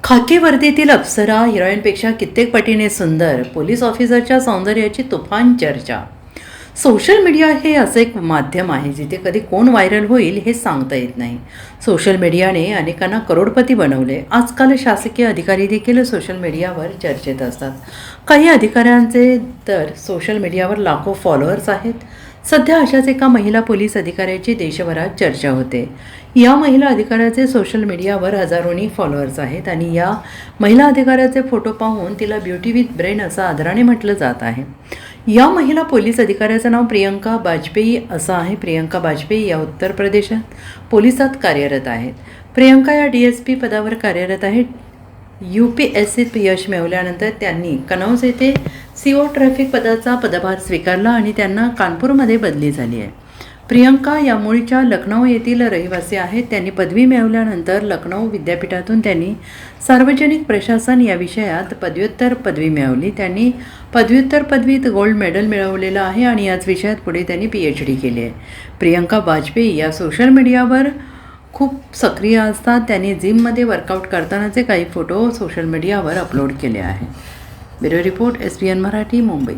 खाकी वर्दीतील अप्सरा हिरोईनपेक्षा कित्येक पटीने सुंदर, पोलीस ऑफिसरच्या सौंदर्याची तुफान चर्चा. सोशल मीडिया हे असं एक माध्यम आहे जिथे कधी कोण व्हायरल होईल हे सांगता येत नाही. सोशल मीडियाने अनेकांना करोडपती बनवले. आजकाल शासकीय अधिकारी देखील सोशल मीडियावर चर्चेत असतात. काही अधिकाऱ्यांचे तर सोशल मीडियावर लाखो फॉलोअर्स आहेत. सध्या अशाच एका महिला पोलीस अधिकाऱ्याची देशभरात चर्चा होते. या महिला अधिकाऱ्याचे सोशल मीडियावर हजारोनी फॉलोअर्स आहेत आणि या महिला अधिकाऱ्याचे फोटो पाहून तिला ब्युटी विथ ब्रेन असं आदराने म्हटलं जात आहे. या महिला पोलीस अधिकाऱ्याचं नाव प्रियंका बाजपेयी असं आहे. प्रियंका बाजपेयी या उत्तर प्रदेशात पोलिसात कार्यरत आहेत. प्रियंका या DSP पदावर कार्यरत आहेत. UPSCत यश मिळवल्यानंतर त्यांनी कनौज येथे CO ट्रॅफिक पदाचा पदभार स्वीकारला आणि त्यांना कानपूरमध्ये बदली झाली आहे. प्रियंका या मूळच्या लखनौ येथील रहिवासी आहेत. त्यांनी पदवी मिळवल्यानंतर लखनौ विद्यापीठातून त्यांनी सार्वजनिक प्रशासन या विषयात पदव्युत्तर पदवी मिळवली. त्यांनी पदव्युत्तर पदवीत गोल्ड मेडल मिळवलेलं आहे आणि याच विषयात पुढे त्यांनी PhD केली आहे. प्रियंका बाजपेयी या सोशल मीडियावर खूप सक्रिय असतात. त्यांनी जिममध्ये वर्कआउट करतानाचे काही फोटो सोशल मीडियावर अपलोड केले आहे. Bureau report SBN Marathi, Mumbai.